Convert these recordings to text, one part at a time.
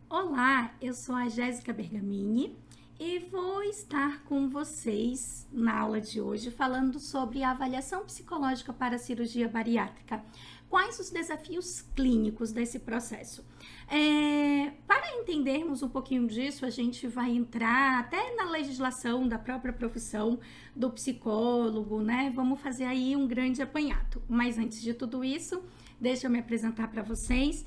Olá, eu sou a Jéssica Bergamini e vou estar com vocês na aula de hoje falando sobre a avaliação psicológica para a cirurgia bariátrica. Quais os desafios clínicos desse processo? Para entendermos um pouquinho disso, a gente vai entrar até na legislação da própria profissão do psicólogo, né? Vamos fazer aí um grande apanhado. Mas antes de tudo isso, deixa eu me apresentar para vocês.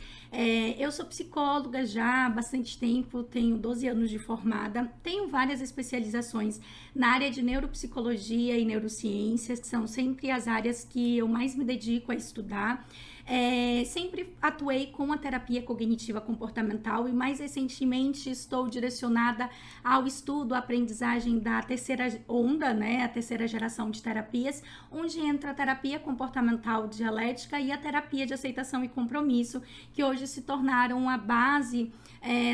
Eu sou psicóloga já há bastante tempo, tenho 12 anos de formada, tenho várias especializações na área de neuropsicologia e neurociências, que são sempre as áreas que eu mais me dedico a estudar. Sempre atuei com a terapia cognitiva comportamental e mais recentemente estou direcionada ao estudo, à aprendizagem da terceira onda, né, a terceira geração de terapias, onde entra a terapia comportamental dialética e a terapia de aceitação e compromisso, que hoje se tornaram a base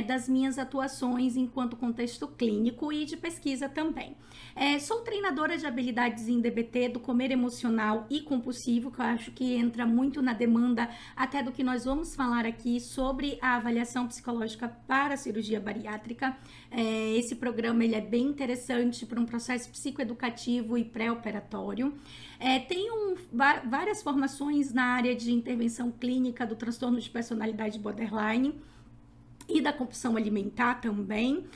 das minhas atuações enquanto contexto clínico e de pesquisa também. Sou treinadora de habilidades em DBT, do comer emocional e compulsivo, que eu acho que entra muito na demanda até do que nós vamos falar aqui sobre a avaliação psicológica para a cirurgia bariátrica. Esse programa ele é bem interessante para um processo psicoeducativo e pré-operatório. Tenho várias formações na área de intervenção clínica do transtorno de personalidade borderline e da compulsão alimentar também.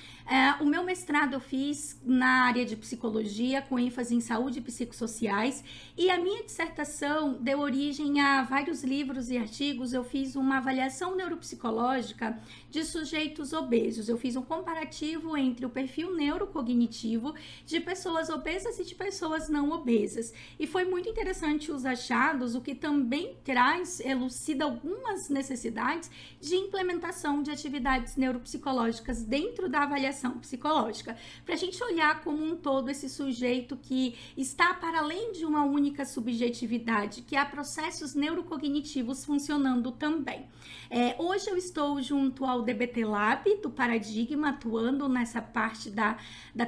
O meu mestrado eu fiz na área de psicologia, com ênfase em saúde psicossociais, e a minha dissertação deu origem a vários livros e artigos. Eu fiz uma avaliação neuropsicológica de sujeitos obesos. Eu fiz um comparativo entre o perfil neurocognitivo de pessoas obesas e de pessoas não obesas. E foi muito interessante os achados, o que também elucida algumas necessidades de implementação de atividades neuropsicológicas dentro da avaliação psicológica, para a gente olhar como um todo esse sujeito que está para além de uma única subjetividade, que há processos neurocognitivos funcionando também. Hoje eu estou junto ao DBT Lab do Paradigma, atuando nessa parte da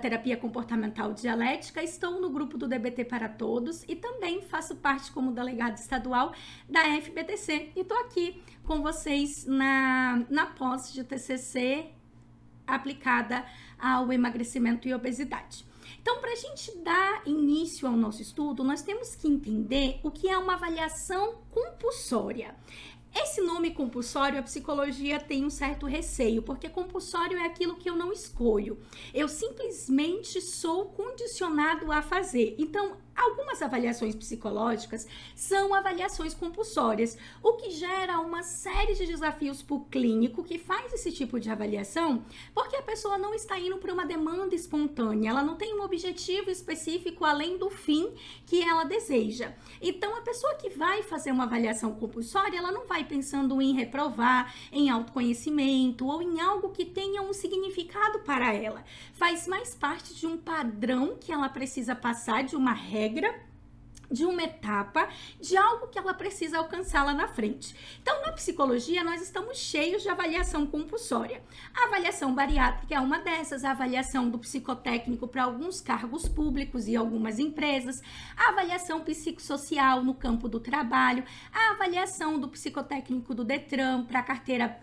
terapia comportamental dialética. Estou no grupo do DBT para Todos e também faço parte como delegada estadual da FBTC e estou aqui com vocês na pós de TCC aplicada ao emagrecimento e obesidade. Então, para a gente dar início ao nosso estudo, nós temos que entender o que é uma avaliação compulsória. Esse nome compulsório, a psicologia tem um certo receio, porque compulsório é aquilo que eu não escolho. Eu simplesmente sou condicionado a fazer. Então, algumas avaliações psicológicas são avaliações compulsórias, o que gera uma série de desafios para o clínico que faz esse tipo de avaliação, porque a pessoa não está indo para uma demanda espontânea, ela não tem um objetivo específico além do fim que ela deseja. Então, a pessoa que vai fazer uma avaliação compulsória, ela não vai pensando em reprovar, em autoconhecimento ou em algo que tenha um significado para ela. Faz mais parte de um padrão que ela precisa passar, de uma regra, de uma etapa, de algo que ela precisa alcançar lá na frente. Então, na psicologia, nós estamos cheios de avaliação compulsória. A avaliação bariátrica é uma dessas, a avaliação do psicotécnico para alguns cargos públicos e algumas empresas, a avaliação psicossocial no campo do trabalho, a avaliação do psicotécnico do Detran para a carteira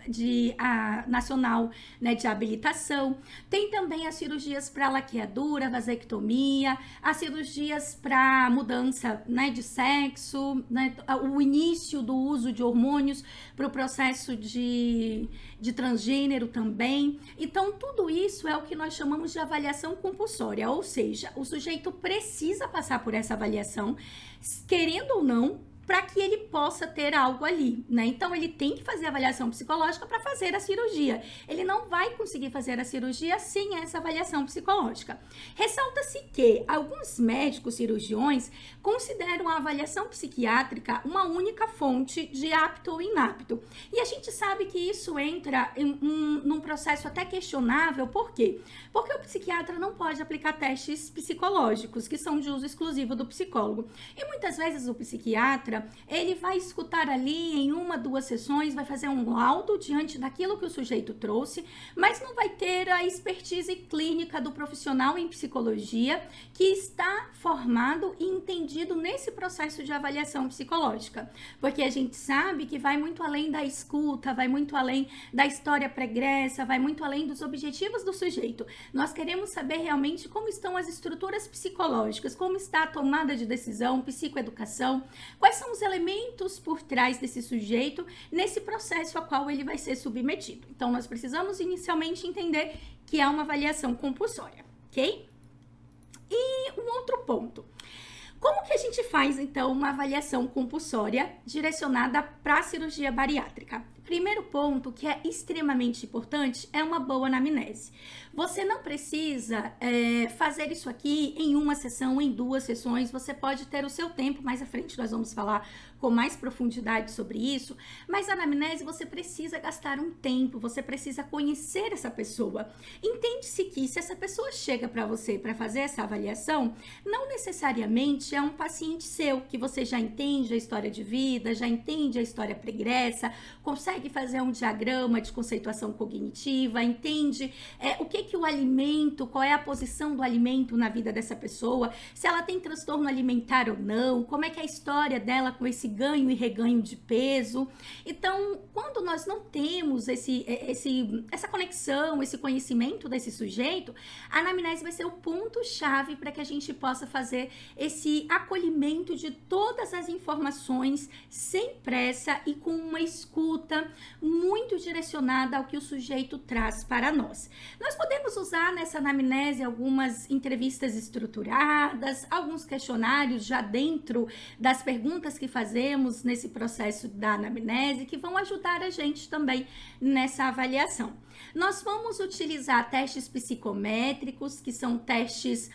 nacional, né, de habilitação. Tem também as cirurgias para laqueadura, vasectomia, as cirurgias para mudança, né, de sexo, né, o início do uso de hormônios para o processo de transgênero também. Então, tudo isso é o que nós chamamos de avaliação compulsória, ou seja, o sujeito precisa passar por essa avaliação, querendo ou não, para que ele possa ter algo ali, né? Então, ele tem que fazer avaliação psicológica para fazer a cirurgia. Ele não vai conseguir fazer a cirurgia sem essa avaliação psicológica. Ressalta-se que alguns médicos cirurgiões consideram a avaliação psiquiátrica uma única fonte de apto ou inapto. E a gente sabe que isso entra num processo até questionável. Por quê? Porque o psiquiatra não pode aplicar testes psicológicos, que são de uso exclusivo do psicólogo. E muitas vezes o psiquiatra, ele vai escutar ali em 1, 2 sessões, vai fazer um laudo diante daquilo que o sujeito trouxe, mas não vai ter a expertise clínica do profissional em psicologia que está formado e entendido nesse processo de avaliação psicológica. Porque a gente sabe que vai muito além da escuta, vai muito além da história pregressa, vai muito além dos objetivos do sujeito. Nós queremos saber realmente como estão as estruturas psicológicas, como está a tomada de decisão, psicoeducação, quais são os elementos por trás desse sujeito nesse processo a qual ele vai ser submetido. Então, nós precisamos inicialmente entender que é uma avaliação compulsória, ok? E um outro ponto. Como que a gente faz, então, uma avaliação compulsória direcionada para a cirurgia bariátrica? Primeiro ponto, que é extremamente importante, é uma boa anamnese. Você não precisa fazer isso aqui em 1 sessão, em 2 sessões, você pode ter o seu tempo, mais à frente nós vamos falar com mais profundidade sobre isso, mas a anamnese você precisa gastar um tempo, você precisa conhecer essa pessoa. Entende-se que se essa pessoa chega para você para fazer essa avaliação, não necessariamente é um paciente seu, que você já entende a história de vida, já entende a história pregressa, consegue fazer um diagrama de conceituação cognitiva, entende o que o alimento, qual é a posição do alimento na vida dessa pessoa, se ela tem transtorno alimentar ou não, como é que é a história dela com esse ganho e reganho de peso. Então, quando nós não temos essa conexão, esse conhecimento desse sujeito, a anamnese vai ser o ponto-chave para que a gente possa fazer esse acolhimento de todas as informações sem pressa e com uma escuta muito direcionada ao que o sujeito traz para nós. Nós podemos usar nessa anamnese algumas entrevistas estruturadas, alguns questionários já dentro das perguntas que fazemos nesse processo da anamnese, que vão ajudar a gente também nessa avaliação. Nós vamos utilizar testes psicométricos, que são testes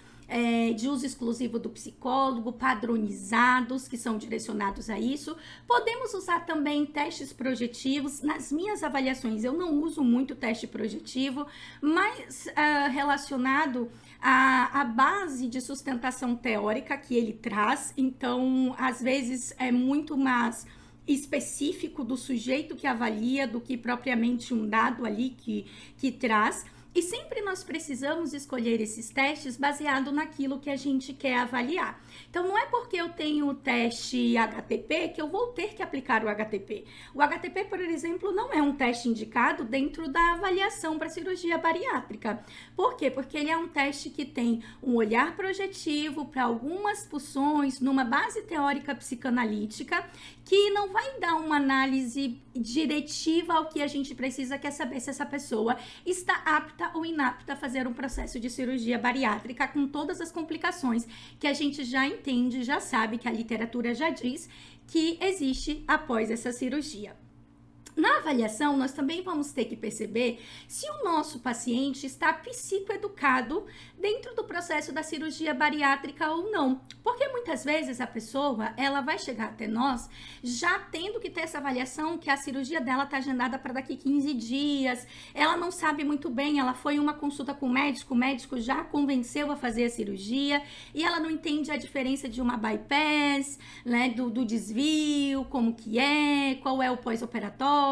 de uso exclusivo do psicólogo, padronizados, que são direcionados a isso. Podemos usar também testes projetivos. Nas minhas avaliações, eu não uso muito teste projetivo, mas relacionado à base de sustentação teórica que ele traz. Então, às vezes, é muito mais específico do sujeito que avalia do que propriamente um dado ali que traz. E sempre nós precisamos escolher esses testes baseado naquilo que a gente quer avaliar. Então, não é porque eu tenho o teste HTP que eu vou ter que aplicar o HTP. O HTP, por exemplo, não é um teste indicado dentro da avaliação para cirurgia bariátrica. Por quê? Porque ele é um teste que tem um olhar projetivo para algumas pulsões numa base teórica psicanalítica que não vai dar uma análise diretiva ao que a gente precisa, que é saber se essa pessoa está apta ou inapta a fazer um processo de cirurgia bariátrica com todas as complicações que a gente já entende, já sabe, que a literatura já diz que existe após essa cirurgia. Na avaliação, nós também vamos ter que perceber se o nosso paciente está psicoeducado dentro do processo da cirurgia bariátrica ou não. Porque muitas vezes a pessoa, ela vai chegar até nós já tendo que ter essa avaliação que a cirurgia dela está agendada para daqui 15 dias, ela não sabe muito bem, ela foi em uma consulta com o médico já convenceu a fazer a cirurgia e ela não entende a diferença de uma bypass, né, do desvio, como que é, qual é o pós-operatório.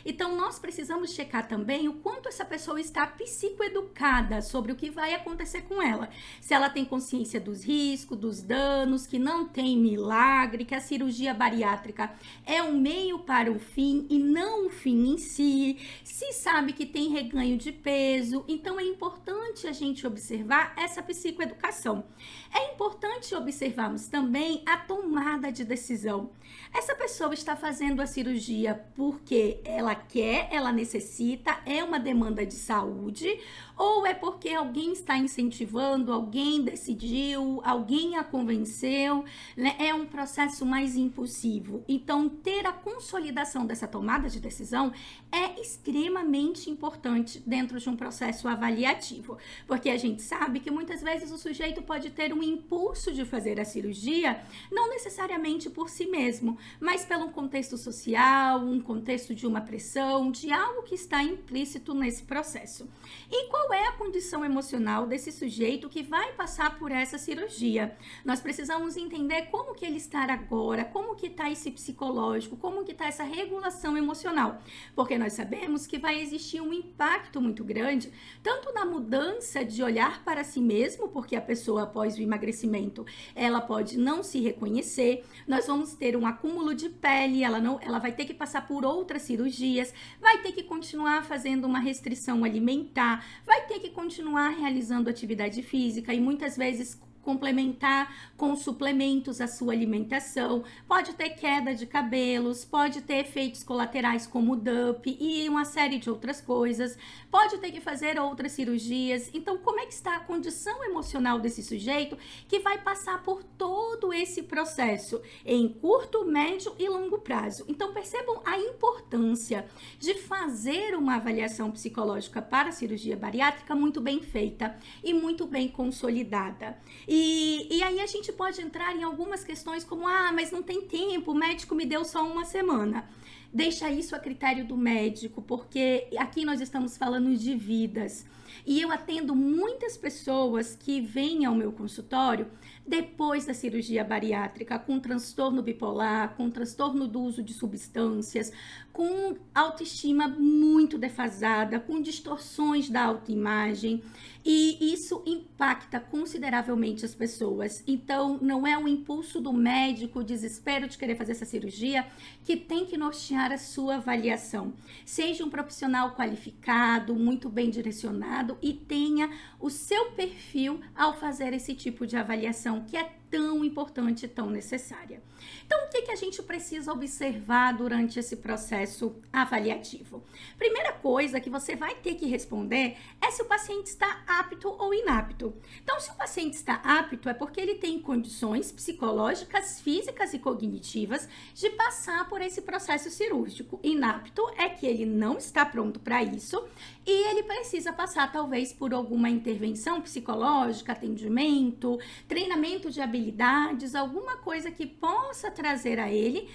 Então, nós precisamos checar também o quanto essa pessoa está psicoeducada sobre o que vai acontecer com ela. Se ela tem consciência dos riscos, dos danos, que não tem milagre, que a cirurgia bariátrica é um meio para o fim e não o fim em si. Se sabe que tem reganho de peso, então é importante a gente observar essa psicoeducação. É importante observarmos também a tomada de decisão. Essa pessoa está fazendo a cirurgia porque porque ela quer, ela necessita, é uma demanda de saúde, ou é porque alguém está incentivando, alguém decidiu, alguém a convenceu, né? É um processo mais impulsivo. Então, ter a consolidação dessa tomada de decisão é extremamente importante dentro de um processo avaliativo, porque a gente sabe que muitas vezes o sujeito pode ter um impulso de fazer a cirurgia, não necessariamente por si mesmo, mas pelo contexto social, um contexto de uma pressão, de algo que está implícito nesse processo. E qual é a condição emocional desse sujeito que vai passar por essa cirurgia? Nós precisamos entender como que ele está agora, como que está esse psicológico, como que está essa regulação emocional, porque nós sabemos que vai existir um impacto muito grande, tanto na mudança de olhar para si mesmo, porque a pessoa após o emagrecimento, ela pode não se reconhecer, nós vamos ter um acúmulo de pele, ela vai ter que passar por outras cirurgias, vai ter que continuar fazendo uma restrição alimentar, vai ter que continuar realizando atividade física e muitas vezes complementar com suplementos a sua alimentação, pode ter queda de cabelos, pode ter efeitos colaterais como DUP e uma série de outras coisas, pode ter que fazer outras cirurgias. Então, como é que está a condição emocional desse sujeito que vai passar por todo esse processo em curto, médio e longo prazo? Então, percebam a importância de fazer uma avaliação psicológica para a cirurgia bariátrica muito bem feita e muito bem consolidada. E aí a gente pode entrar em algumas questões como, mas não tem tempo, o médico me deu só uma semana. Deixa isso a critério do médico, porque aqui nós estamos falando de vidas. E eu atendo muitas pessoas que vêm ao meu consultório depois da cirurgia bariátrica, com transtorno bipolar, com transtorno do uso de substâncias, com autoestima muito defasada, com distorções da autoimagem, e isso impacta consideravelmente as pessoas. Então, não é o impulso do médico, o desespero de querer fazer essa cirurgia, que tem que nortear a sua avaliação. Seja um profissional qualificado, muito bem direcionado e tenha o seu perfil ao fazer esse tipo de avaliação, que é tão importante e tão necessária. Então, o que a gente precisa observar durante esse processo avaliativo? Primeira coisa que você vai ter que responder é se o paciente está apto ou inapto. Então, se o paciente está apto, é porque ele tem condições psicológicas, físicas e cognitivas de passar por esse processo cirúrgico. Inapto é que ele não está pronto para isso e ele precisa passar, talvez, por alguma intervenção psicológica, atendimento, treinamento de habilidades, alguma coisa que possa trazer a ele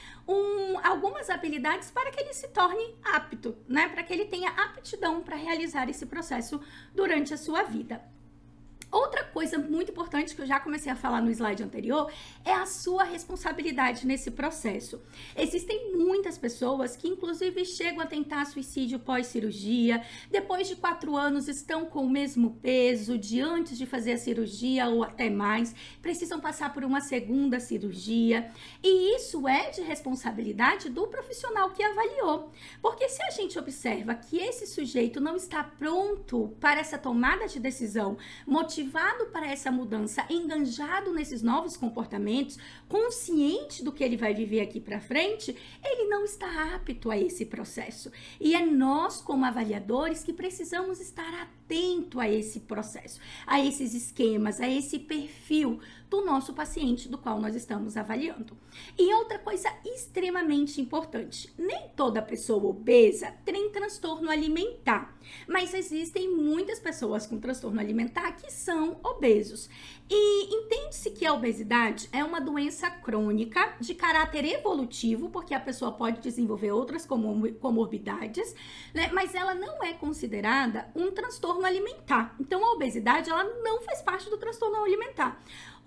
algumas habilidades para que ele se torne apto, né? Para que ele tenha aptidão para realizar esse processo durante a sua vida. Outra coisa muito importante que eu já comecei a falar no slide anterior é a sua responsabilidade nesse processo. Existem muitas pessoas que inclusive chegam a tentar suicídio pós-cirurgia, depois de 4 anos estão com o mesmo peso de antes de fazer a cirurgia ou até mais, precisam passar por uma segunda cirurgia, e isso é de responsabilidade do profissional que avaliou, porque se a gente observa que esse sujeito não está pronto para essa tomada de decisão, motivado para essa mudança, enganjado nesses novos comportamentos, consciente do que ele vai viver aqui para frente, ele não está apto a esse processo. E é nós, como avaliadores, que precisamos estar atento a esse processo, a esses esquemas, a esse perfil do nosso paciente do qual nós estamos avaliando. E outra coisa extremamente importante, nem toda pessoa obesa tem transtorno alimentar, mas existem muitas pessoas com transtorno alimentar que são obesos. E entende-se que a obesidade é uma doença crônica de caráter evolutivo, porque a pessoa pode desenvolver outras comorbidades, né? Mas ela não é considerada um transtorno alimentar. Então, a obesidade, ela não faz parte do transtorno alimentar.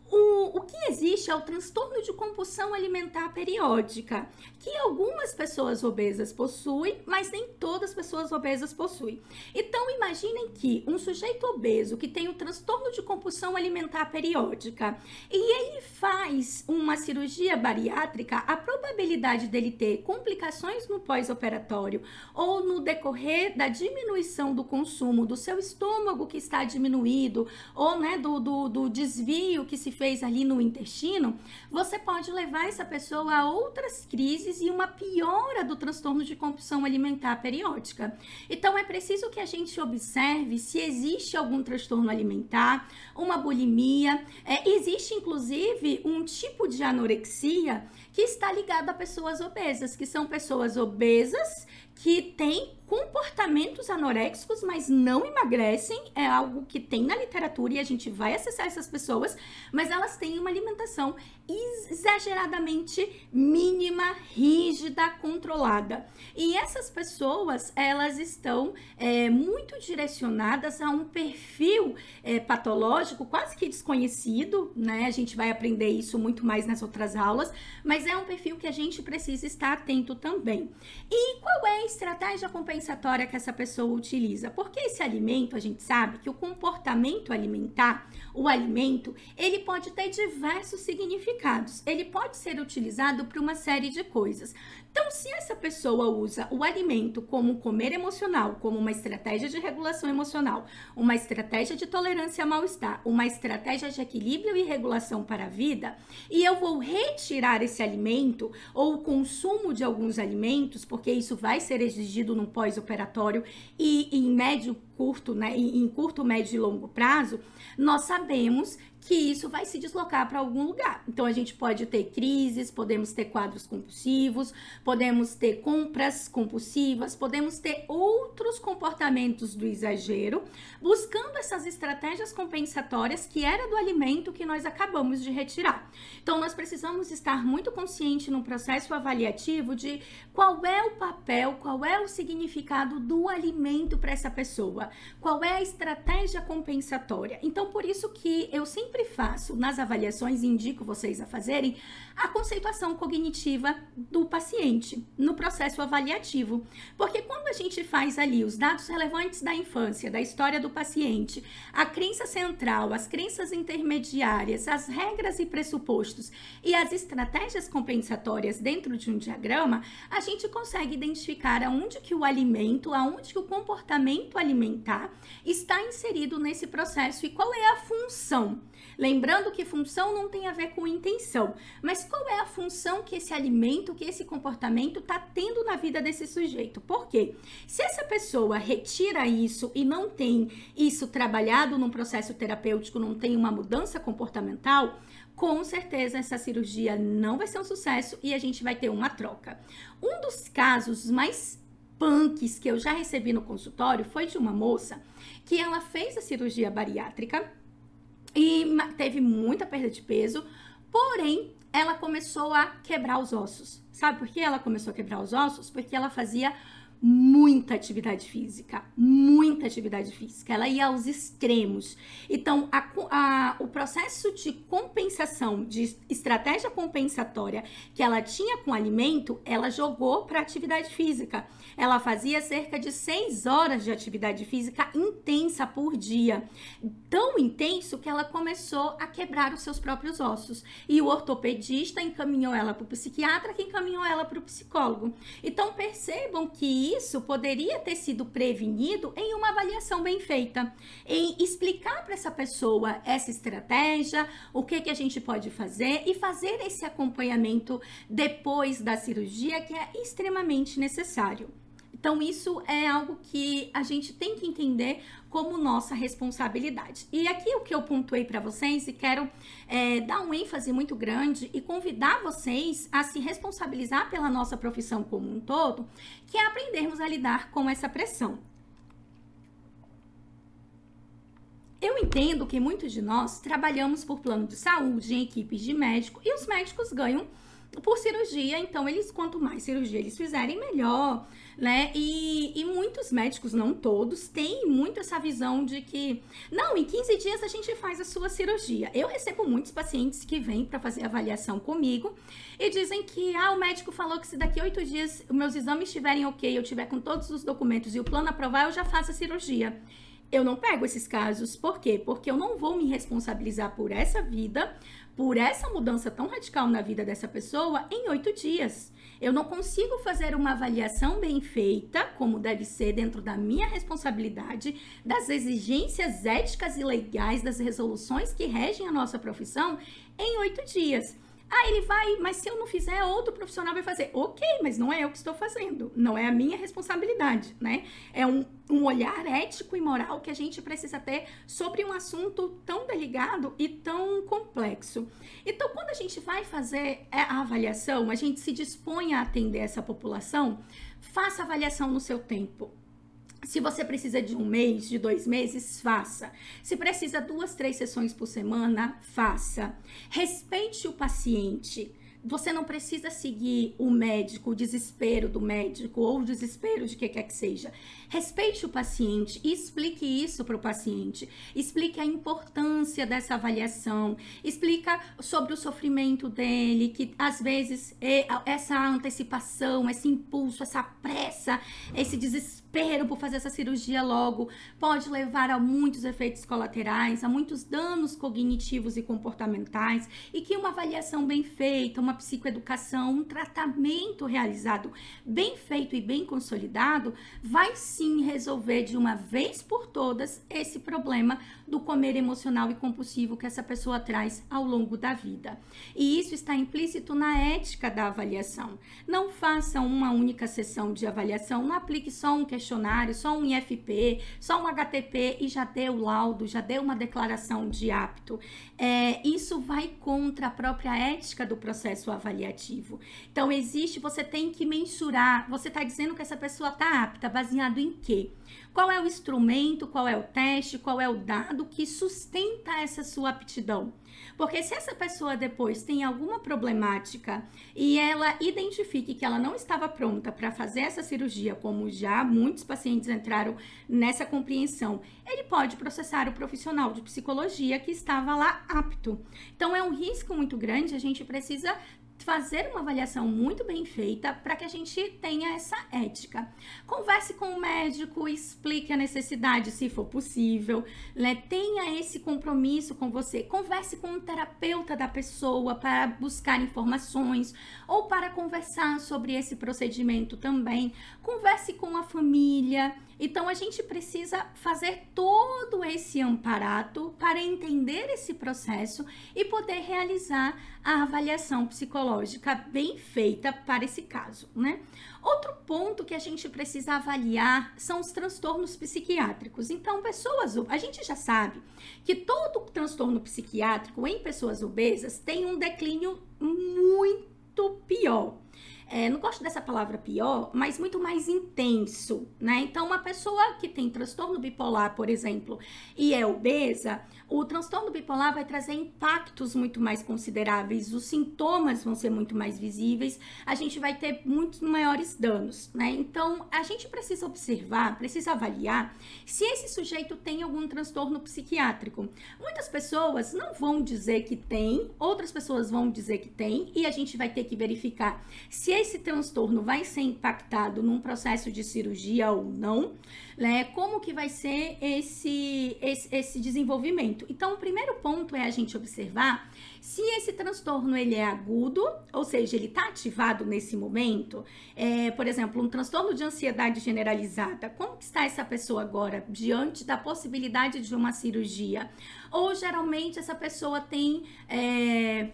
O que existe é o transtorno de compulsão alimentar periódica, que algumas pessoas obesas possuem, mas nem todas as pessoas obesas possuem. Então, imaginem que um sujeito obeso que tem o transtorno de compulsão alimentar periódica e ele faz uma cirurgia bariátrica, a probabilidade dele ter complicações no pós-operatório ou no decorrer da diminuição do consumo do seu estômago que está diminuído ou, né, do desvio que se fez ali no intestino, você pode levar essa pessoa a outras crises e uma piora do transtorno de compulsão alimentar periódica. Então, é preciso que a gente observe se existe algum transtorno alimentar, uma bulimia. Existe, inclusive, um tipo de anorexia que está ligado a pessoas obesas, que são pessoas obesas que têm comportamentos anoréxicos, mas não emagrecem. É algo que tem na literatura e a gente vai acessar essas pessoas, mas elas têm uma alimentação exageradamente mínima, rígida, controlada. E essas pessoas, elas estão muito direcionadas a um perfil patológico quase que desconhecido, né? A gente vai aprender isso muito mais nas outras aulas, mas é um perfil que a gente precisa estar atento também. E qual é a estratégia compensatória que essa pessoa utiliza? Porque esse alimento, a gente sabe que o comportamento alimentar, o alimento, ele pode ter diversos significados. Ele pode ser utilizado para uma série de coisas. Então, se essa pessoa usa o alimento como comer emocional, como uma estratégia de regulação emocional, uma estratégia de tolerância ao mal-estar, uma estratégia de equilíbrio e regulação para a vida, e eu vou retirar esse alimento ou o consumo de alguns alimentos, porque isso vai ser exigido no pós-operatório e em médio, curto, né, em curto, médio e longo prazo, nós sabemos que isso vai se deslocar para algum lugar. Então, a gente pode ter crises, podemos ter quadros compulsivos, podemos ter compras compulsivas, podemos ter outros comportamentos do exagero, buscando essas estratégias compensatórias que era do alimento que nós acabamos de retirar. Então, nós precisamos estar muito conscientes no processo avaliativo de qual é o papel, qual é o significado do alimento para essa pessoa, qual é a estratégia compensatória. Então, por isso que eu sempre faço nas avaliações e indico vocês a fazerem a conceituação cognitiva do paciente no processo avaliativo. Porque quando a gente faz ali os dados relevantes da infância, da história do paciente, a crença central, as crenças intermediárias, as regras e pressupostos e as estratégias compensatórias dentro de um diagrama, a gente consegue identificar aonde que o alimento, aonde que o comportamento alimentar está inserido nesse processo e qual é a função. Lembrando que função não tem a ver com intenção, mas qual é a função que esse alimento, que esse comportamento está tendo na vida desse sujeito? Por quê? Se essa pessoa retira isso e não tem isso trabalhado num processo terapêutico, não tem uma mudança comportamental, com certeza essa cirurgia não vai ser um sucesso e a gente vai ter uma troca. Um dos casos mais punks que eu já recebi no consultório foi de uma moça que ela fez a cirurgia bariátrica e teve muita perda de peso, porém, ela começou a quebrar os ossos. Sabe por que ela começou a quebrar os ossos? Porque ela fazia muita atividade física, muita atividade física. Ela ia aos extremos. Então, o processo de compensação, de estratégia compensatória que ela tinha com o alimento, ela jogou para atividade física. Ela fazia cerca de 6 horas de atividade física intensa por dia. Tão intenso que ela começou a quebrar os seus próprios ossos. E o ortopedista encaminhou ela para o psiquiatra, que encaminhou ela para o psicólogo. Então, percebam que isso poderia ter sido prevenido em uma avaliação bem feita, em explicar para essa pessoa essa estratégia, o que a gente pode fazer e fazer esse acompanhamento depois da cirurgia, que é extremamente necessário. Então, isso é algo que a gente tem que entender como nossa responsabilidade. E aqui o que eu pontuei para vocês e quero dar um ênfase muito grande e convidar vocês a se responsabilizar pela nossa profissão como um todo, que é aprendermos a lidar com essa pressão. Eu entendo que muitos de nós trabalhamos por plano de saúde, em equipes de médico, e os médicos ganham por cirurgia, então quanto mais cirurgia eles fizerem, melhor, né? E muitos médicos, não todos, têm muito essa visão de que, não, em 15 dias a gente faz a sua cirurgia. Eu recebo muitos pacientes que vêm para fazer avaliação comigo e dizem que, o médico falou que se daqui 8 dias os meus exames estiverem ok, eu tiver com todos os documentos e o plano aprovar, eu já faço a cirurgia. Eu não pego esses casos, por quê? Porque eu não vou me responsabilizar por essa vida, por essa mudança tão radical na vida dessa pessoa em 8 dias. Eu não consigo fazer uma avaliação bem feita, como deve ser dentro da minha responsabilidade, das exigências éticas e legais, das resoluções que regem a nossa profissão, em 8 dias. Ah, ele vai, mas se eu não fizer, outro profissional vai fazer. Ok, mas não é eu que estou fazendo, não é a minha responsabilidade, né? É um olhar ético e moral que a gente precisa ter sobre um assunto tão delicado e tão complexo. Então, quando a gente vai fazer a avaliação, a gente se dispõe a atender essa população, faça a avaliação no seu tempo. Se você precisa de 1 mês, de 2 meses, faça. Se precisa 2, 3 sessões por semana, faça. Respeite o paciente. Você não precisa seguir o médico, o desespero do médico ou o desespero de que quer que seja. Respeite o paciente e explique isso para o paciente. Explique a importância dessa avaliação. Explica sobre o sofrimento dele, que às vezes essa antecipação, esse impulso, essa pressa, esse desespero por fazer essa cirurgia logo pode levar a muitos efeitos colaterais, a muitos danos cognitivos e comportamentais, e que uma avaliação bem feita, uma psicoeducação, um tratamento realizado bem feito e bem consolidado vai sim resolver de uma vez por todas esse problema do comer emocional e compulsivo que essa pessoa traz ao longo da vida. E isso está implícito na ética da avaliação. Não faça uma única sessão de avaliação, não aplique só um questionário, só um IFP, só um HTP e já dê o laudo, já dê uma declaração de apto. Isso vai contra a própria ética do processo avaliativo. Então, você tem que mensurar, você está dizendo que essa pessoa está apta, baseado em quê? Qual é o instrumento, qual é o teste, qual é o dado que sustenta essa sua aptidão? Porque se essa pessoa depois tem alguma problemática e ela identifique que ela não estava pronta para fazer essa cirurgia, como já muitos pacientes entraram nessa compreensão, ele pode processar o profissional de psicologia que estava lá apto. Então é um risco muito grande, a gente precisa fazer uma avaliação muito bem feita para que a gente tenha essa ética. Converse com o médico, explique a necessidade, se for possível, né? Tenha esse compromisso com você. Converse com um terapeuta da pessoa para buscar informações ou para conversar sobre esse procedimento também. Converse com a família. Então, a gente precisa fazer todo esse amparato para entender esse processo e poder realizar a avaliação psicológica bem feita para esse caso, né? Outro ponto que a gente precisa avaliar são os transtornos psiquiátricos. Então, a gente já sabe que todo transtorno psiquiátrico em pessoas obesas tem um declínio muito pior. Não gosto dessa palavra pior, mas muito mais intenso, né? Então, uma pessoa que tem transtorno bipolar, por exemplo, e é obesa, o transtorno bipolar vai trazer impactos muito mais consideráveis, os sintomas vão ser muito mais visíveis, a gente vai ter muitos maiores danos, né? Então, a gente precisa observar, precisa avaliar se esse sujeito tem algum transtorno psiquiátrico. Muitas pessoas não vão dizer que tem, outras pessoas vão dizer que tem, e a gente vai ter que verificar se esse transtorno vai ser impactado num processo de cirurgia ou não, né? Como que vai ser esse desenvolvimento. Então, o primeiro ponto é a gente observar se esse transtorno ele é agudo, ou seja, ele está ativado nesse momento. Por exemplo, um transtorno de ansiedade generalizada. Como que está essa pessoa agora diante da possibilidade de uma cirurgia? Ou geralmente essa pessoa tem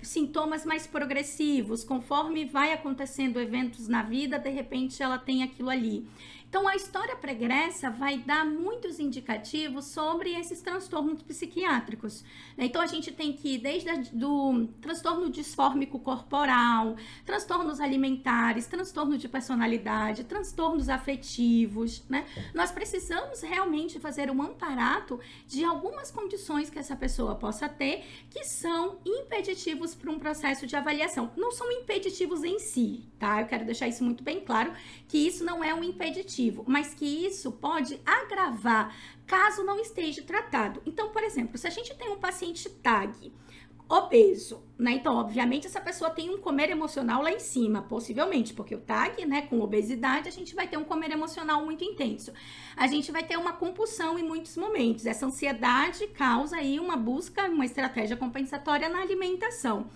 sintomas mais progressivos, conforme vai acontecendo eventos na vida, de repente ela tem aquilo ali. Então, a história pregressa vai dar muitos indicativos sobre esses transtornos psiquiátricos. Então, a gente tem que ir desde do transtorno disfórmico corporal, transtornos alimentares, transtorno de personalidade, transtornos afetivos, né? Nós precisamos realmente fazer um amparato de algumas condições que essa pessoa possa ter, que são impeditivos para um processo de avaliação. Não são impeditivos em si, tá? Eu quero deixar isso muito bem claro, que isso não é um impeditivo, mas que isso pode agravar caso não esteja tratado. Então, por exemplo, se a gente tem um paciente TAG, obeso, né? Então, obviamente, essa pessoa tem um comer emocional lá em cima, possivelmente, porque o TAG, né, com obesidade, a gente vai ter um comer emocional muito intenso. A gente vai ter uma compulsão em muitos momentos. Essa ansiedade causa aí uma busca, uma estratégia compensatória na alimentação.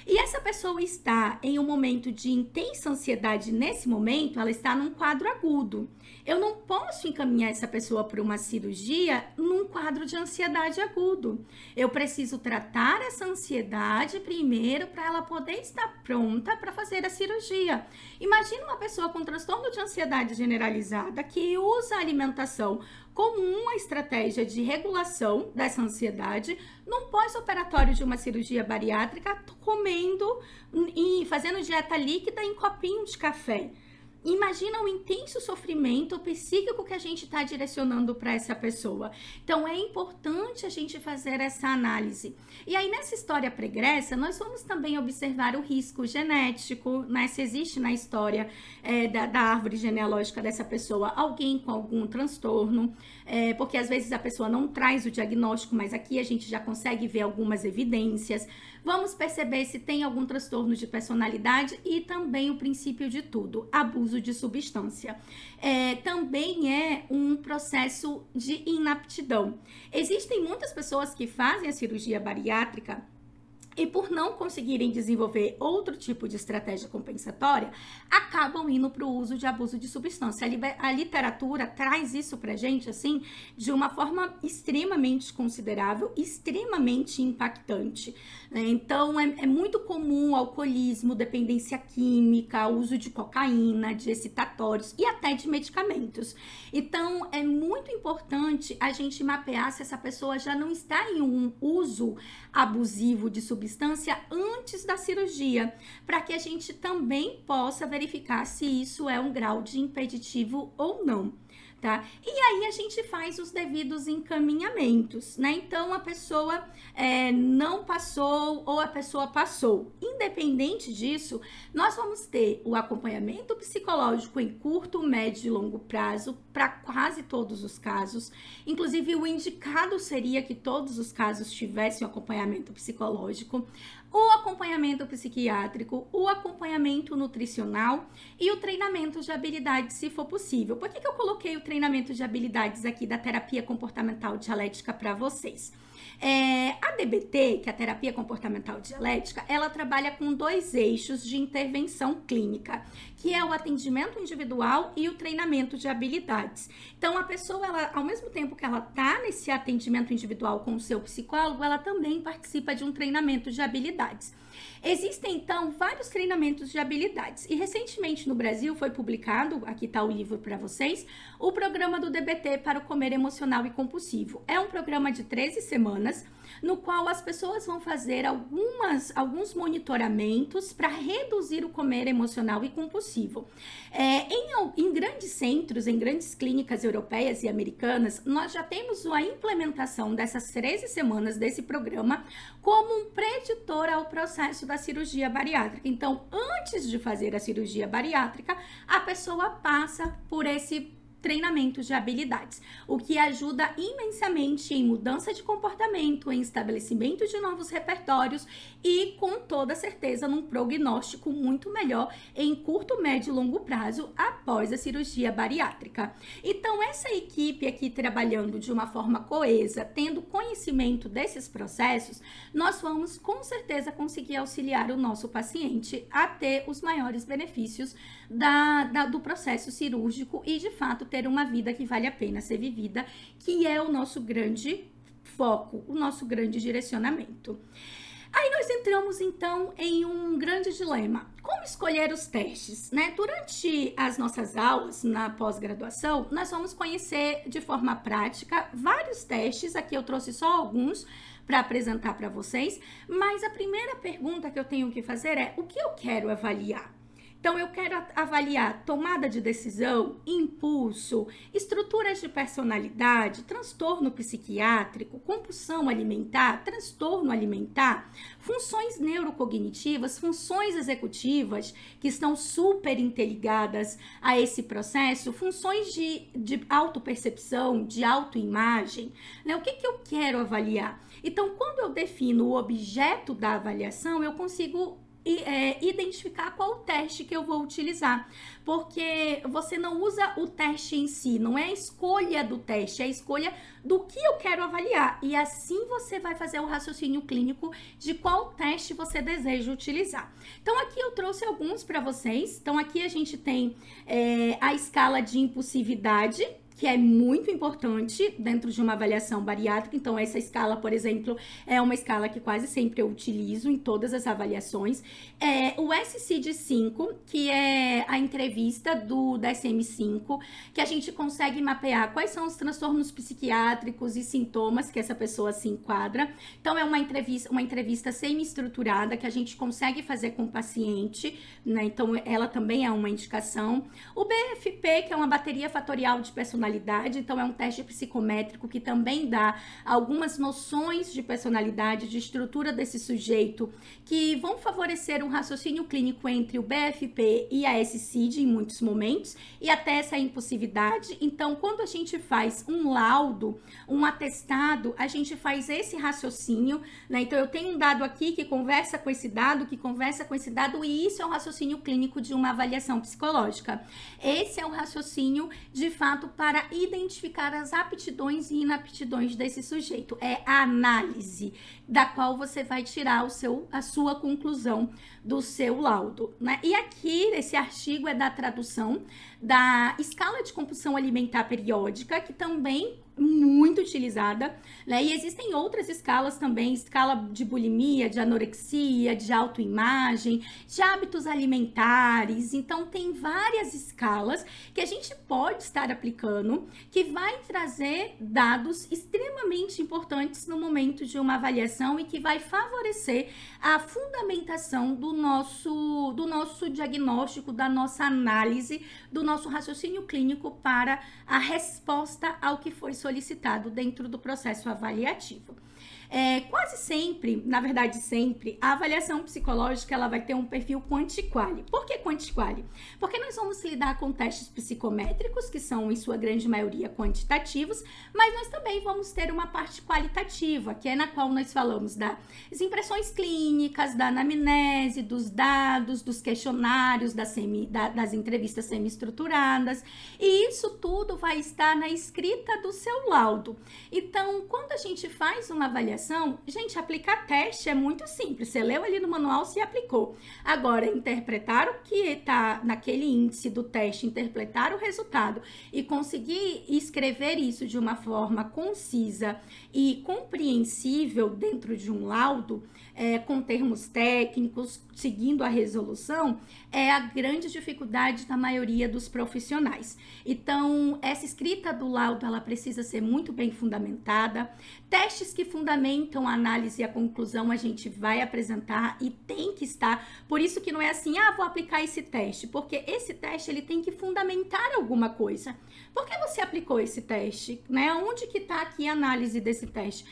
E essa pessoa está em um momento de intensa ansiedade nesse momento, ela está num quadro agudo. Eu não posso encaminhar essa pessoa para uma cirurgia num quadro de ansiedade agudo. Eu preciso tratar essa ansiedade primeiro para ela poder estar pronta para fazer a cirurgia. Imagina uma pessoa com transtorno de ansiedade generalizada que usa a alimentação como uma estratégia de regulação dessa ansiedade num pós-operatório de uma cirurgia bariátrica, comendo e fazendo dieta líquida em copinho de café. Imagina o intenso sofrimento psíquico que a gente está direcionando para essa pessoa. Então, é importante a gente fazer essa análise. E aí, nessa história pregressa, nós vamos também observar o risco genético, né? Se existe na história da árvore genealógica dessa pessoa alguém com algum transtorno, porque às vezes a pessoa não traz o diagnóstico, mas aqui a gente já consegue ver algumas evidências. Vamos perceber se tem algum transtorno de personalidade e também o princípio de tudo, abuso de substância. Também é um processo de inaptidão. Existem muitas pessoas que fazem a cirurgia bariátrica e por não conseguirem desenvolver outro tipo de estratégia compensatória, acabam indo para o uso de abuso de substância. A literatura traz isso para a gente, assim, de uma forma extremamente considerável, extremamente impactante, né? Então, é muito comum o alcoolismo, dependência química, uso de cocaína, de excitatórios e até de medicamentos. Então, é muito importante a gente mapear se essa pessoa já não está em um uso abusivo de substância antes da cirurgia, para que a gente também possa verificar se isso é um grau de impeditivo ou não, tá? E aí a gente faz os devidos encaminhamentos, né? Então a pessoa não passou ou a pessoa passou. Independente disso, nós vamos ter o acompanhamento psicológico em curto, médio e longo prazo para quase todos os casos. Inclusive, o indicado seria que todos os casos tivessem acompanhamento psicológico, o acompanhamento psiquiátrico, o acompanhamento nutricional e o treinamento de habilidades, se for possível. Por que eu coloquei o treinamento de habilidades aqui da terapia comportamental dialética para vocês? A DBT, que é a terapia comportamental dialética, ela trabalha com 2 eixos de intervenção clínica, que é o atendimento individual e o treinamento de habilidades. Então, a pessoa, ela, ao mesmo tempo que ela está nesse atendimento individual com o seu psicólogo, ela também participa de um treinamento de habilidades. Existem, então, vários treinamentos de habilidades. E, recentemente, no Brasil, foi publicado, aqui está o livro para vocês, o programa do DBT para o comer emocional e compulsivo. É um programa de 13 semanas, no qual as pessoas vão fazer alguns monitoramentos para reduzir o comer emocional e compulsivo. Em grandes centros, em grandes clínicas europeias e americanas, nós já temos a implementação dessas 13 semanas desse programa como um preditor ao processo da cirurgia bariátrica. Então, antes de fazer a cirurgia bariátrica, a pessoa passa por esse treinamento de habilidades, o que ajuda imensamente em mudança de comportamento, em estabelecimento de novos repertórios e, com toda certeza, num prognóstico muito melhor em curto, médio e longo prazo após a cirurgia bariátrica. Então, essa equipe aqui trabalhando de uma forma coesa, tendo conhecimento desses processos, nós vamos com certeza conseguir auxiliar o nosso paciente a ter os maiores benefícios do processo cirúrgico e, de fato, ter uma vida que vale a pena ser vivida, que é o nosso grande foco, o nosso grande direcionamento. Aí nós entramos, então, em um grande dilema. Como escolher os testes, né? Durante as nossas aulas na pós-graduação, nós vamos conhecer de forma prática vários testes. Aqui eu trouxe só alguns para apresentar para vocês, mas a primeira pergunta que eu tenho que fazer é: o que eu quero avaliar? Então, eu quero avaliar tomada de decisão, impulso, estruturas de personalidade, transtorno psiquiátrico, compulsão alimentar, transtorno alimentar, funções neurocognitivas, funções executivas, que estão super interligadas a esse processo, funções de autopercepção, de autoimagem, né? O que eu quero avaliar? Então, quando eu defino o objeto da avaliação, eu consigo identificar qual teste que eu vou utilizar, porque você não usa o teste em si, não é a escolha do teste, é a escolha do que eu quero avaliar, e assim você vai fazer o raciocínio clínico de qual teste você deseja utilizar. Então aqui eu trouxe alguns para vocês. Então aqui a gente tem a escala de impulsividade, que é muito importante dentro de uma avaliação bariátrica. Então, essa escala, por exemplo, é uma escala que quase sempre eu utilizo em todas as avaliações. O SCID-5, que é a entrevista do DSM-5, que a gente consegue mapear quais são os transtornos psiquiátricos e sintomas que essa pessoa se enquadra. Então, é uma entrevista semi-estruturada que a gente consegue fazer com o paciente, né? Então, ela também é uma indicação. O BFP, que é uma bateria fatorial de personalidade, então é um teste psicométrico que também dá algumas noções de personalidade, de estrutura desse sujeito, que vão favorecer um raciocínio clínico entre o BFP e a SCID em muitos momentos, e até essa impulsividade. Então, quando a gente faz um laudo, um atestado, a gente faz esse raciocínio, né? Então, eu tenho um dado aqui que conversa com esse dado, e isso é um raciocínio clínico de uma avaliação psicológica. Esse é o raciocínio, de fato, para identificar as aptidões e inaptidões desse sujeito. É a análise da qual você vai tirar a sua conclusão do seu laudo, né? E aqui, esse artigo é da tradução da escala de compulsão alimentar periódica, que também muito utilizada, né? E existem outras escalas também, escala de bulimia, de anorexia, de autoimagem, de hábitos alimentares. Então, tem várias escalas que a gente pode estar aplicando, que vai trazer dados extremamente importantes no momento de uma avaliação e que vai favorecer a fundamentação do nosso diagnóstico, da nossa análise, do nosso raciocínio clínico para a resposta ao que foi solicitado dentro do processo avaliativo. Quase sempre, na verdade sempre, a avaliação psicológica ela vai ter um perfil quanti-quali. Por que quanti-quali? Porque nós vamos lidar com testes psicométricos, que são em sua grande maioria quantitativos, mas nós também vamos ter uma parte qualitativa, que é na qual nós falamos das impressões clínicas, da anamnese, dos dados, dos questionários, das entrevistas semi-estruturadas, e isso tudo vai estar na escrita do seu laudo. Então, quando a gente faz uma avaliação, gente, aplicar teste é muito simples. Você leu ali no manual, se aplicou. Agora, interpretar o que está naquele índice do teste, interpretar o resultado e conseguir escrever isso de uma forma concisa e compreensível dentro de um laudo, com termos técnicos, seguindo a resolução, é a grande dificuldade da maioria dos profissionais. Então, essa escrita do laudo, ela precisa ser muito bem fundamentada. Testes que fundamentam a análise e a conclusão a gente vai apresentar e tem que estar. Por isso que não é assim, vou aplicar esse teste, porque esse teste ele tem que fundamentar alguma coisa. Por que você aplicou esse teste? Né? Onde que está aqui a análise desse teste?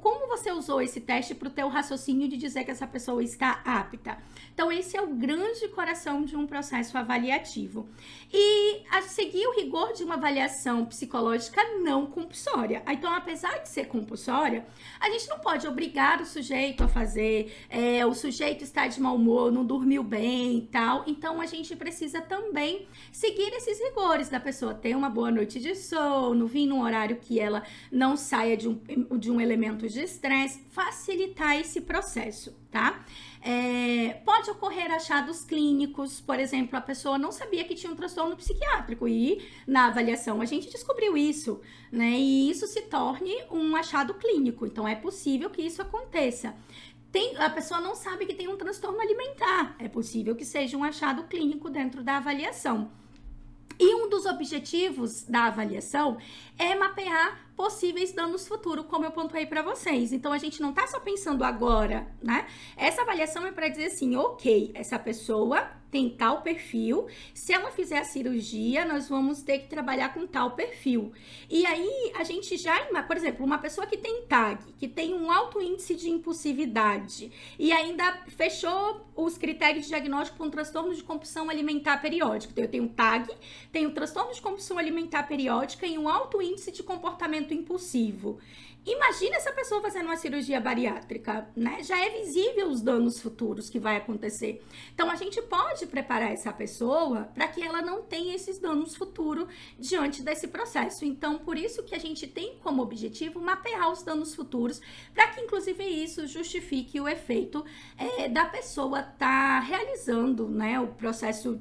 Como você usou esse teste para o teu raciocínio de dizer que essa pessoa está apta? Então, esse é o grande coração de um processo avaliativo. E a seguir o rigor de uma avaliação psicológica não compulsória. Então, apesar de ser compulsória, a gente não pode obrigar o sujeito a fazer, o sujeito está de mau humor, não dormiu bem e tal. Então, a gente precisa também seguir esses rigores da pessoa ter uma boa noite de sono, vir num horário que ela não saia de um elemento de estresse, facilitar esse processo, tá? Pode ocorrer achados clínicos, por exemplo, a pessoa não sabia que tinha um transtorno psiquiátrico e na avaliação a gente descobriu isso, né? E isso se torne um achado clínico, então é possível que isso aconteça. A pessoa não sabe que tem um transtorno alimentar, é possível que seja um achado clínico dentro da avaliação. E um dos objetivos da avaliação é mapear possíveis danos futuros, como eu pontuei para vocês. Então, a gente não tá só pensando agora, né? Essa avaliação é para dizer assim, ok, essa pessoa tem tal perfil, se ela fizer a cirurgia, nós vamos ter que trabalhar com tal perfil. E aí, a gente já, por exemplo, uma pessoa que tem TAG, que tem um alto índice de impulsividade e ainda fechou os critérios de diagnóstico com transtorno de compulsão alimentar periódica. Então, eu tenho TAG, tenho transtorno de compulsão alimentar periódica e um alto índice de comportamento impulsivo. Imagina essa pessoa fazendo uma cirurgia bariátrica, né? Já é visível os danos futuros que vai acontecer. Então, a gente pode preparar essa pessoa para que ela não tenha esses danos futuros diante desse processo. Então, por isso que a gente tem como objetivo mapear os danos futuros, para que, inclusive, isso justifique o efeito da pessoa estar realizando, né, o processo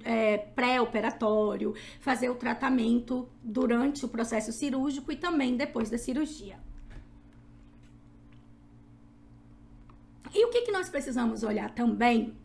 pré-operatório, fazer o tratamento durante o processo cirúrgico e também depois da cirurgia. E o que nós precisamos olhar também,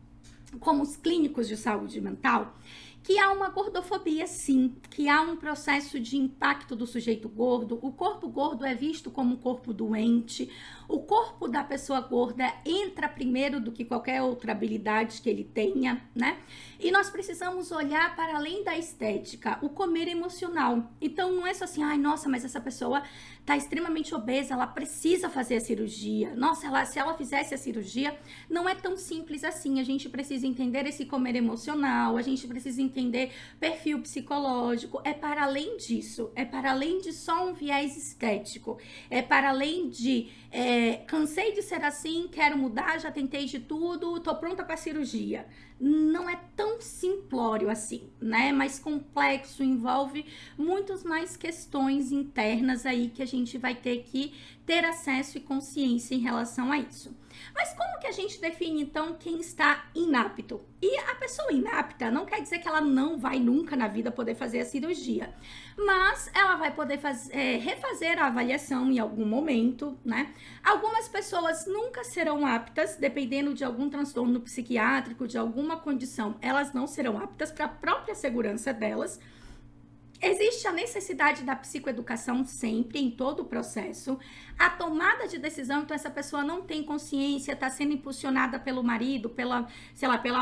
como os clínicos de saúde mental, que há uma gordofobia, sim, que há um processo de impacto do sujeito gordo. O corpo gordo é visto como um corpo doente. O corpo da pessoa gorda entra primeiro do que qualquer outra habilidade que ele tenha, né? E nós precisamos olhar para além da estética, o comer emocional. Então, não é só assim, ai, nossa, mas essa pessoa tá extremamente obesa, ela precisa fazer a cirurgia. Nossa, se ela fizesse a cirurgia, não é tão simples assim. A gente precisa entender esse comer emocional, a gente precisa entender perfil psicológico. É para além disso, é para além de só um viés estético, é para além de cansei de ser assim, quero mudar, já tentei de tudo, tô pronta para cirurgia. Não é tão simplório assim, né? Mais complexo, envolve muitas mais questões internas aí que a gente vai ter que ter acesso e consciência em relação a isso. Mas como que a gente define, então, quem está inapto? E a pessoa inapta não quer dizer que ela não vai nunca na vida poder fazer a cirurgia, mas ela vai poder refazer a avaliação em algum momento, né? Algumas pessoas nunca serão aptas, dependendo de algum transtorno psiquiátrico, de alguma condição, elas não serão aptas para a própria segurança delas. Existe a necessidade da psicoeducação sempre, em todo o processo. A tomada de decisão, então essa pessoa não tem consciência, está sendo impulsionada pelo marido, pela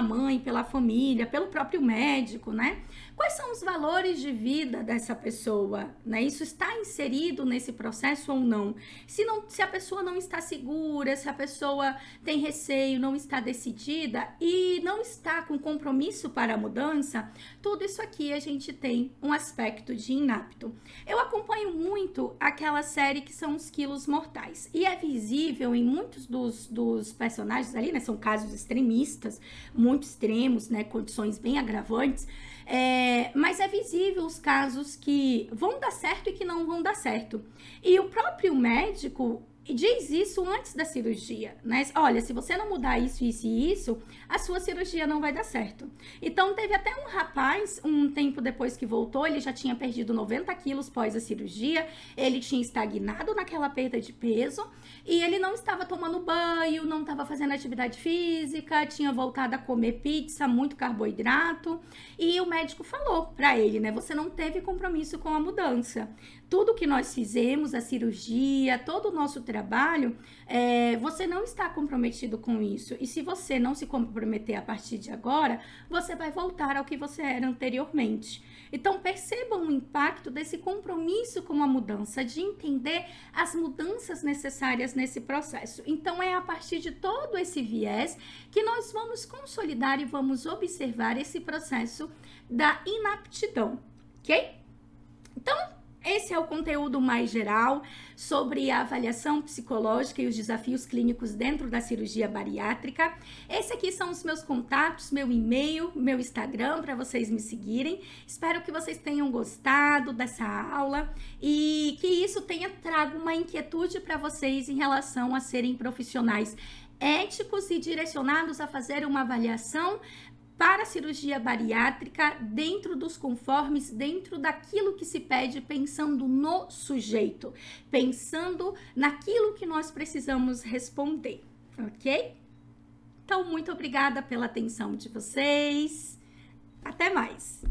mãe, pela família, pelo próprio médico, né? Quais são os valores de vida dessa pessoa, né? Isso está inserido nesse processo ou não? Se a pessoa não está segura, se a pessoa tem receio, não está decidida e não está com compromisso para a mudança, tudo isso aqui a gente tem um aspecto de inapto. Eu acompanho muito aquela série que são os Quilos Mortais. E é visível em muitos dos personagens ali, né? São casos extremistas, muito extremos, né? Condições bem agravantes. Mas é visível os casos que vão dar certo e que não vão dar certo. E o próprio médico diz isso antes da cirurgia, né? Olha, se você não mudar isso, isso e isso, a sua cirurgia não vai dar certo. Então, teve até um rapaz, um tempo depois que voltou, ele já tinha perdido 90 quilos pós a cirurgia, ele tinha estagnado naquela perda de peso e ele não estava tomando banho, não estava fazendo atividade física, tinha voltado a comer pizza, muito carboidrato, e o médico falou pra ele, né? Você não teve compromisso com a mudança. Tudo que nós fizemos, a cirurgia, todo o nosso trabalho, você não está comprometido com isso. E se você não se comprometer a partir de agora, você vai voltar ao que você era anteriormente. Então, percebam o impacto desse compromisso com a mudança, de entender as mudanças necessárias nesse processo. Então, é a partir de todo esse viés que nós vamos consolidar e vamos observar esse processo da inaptidão, ok? Então, esse é o conteúdo mais geral sobre a avaliação psicológica e os desafios clínicos dentro da cirurgia bariátrica. Esse aqui são os meus contatos, meu e-mail, meu Instagram, para vocês me seguirem. Espero que vocês tenham gostado dessa aula e que isso tenha trago uma inquietude para vocês em relação a serem profissionais éticos e direcionados a fazer uma avaliação para a cirurgia bariátrica dentro dos conformes, dentro daquilo que se pede, pensando no sujeito, pensando naquilo que nós precisamos responder, ok? Então, muito obrigada pela atenção de vocês. Até mais!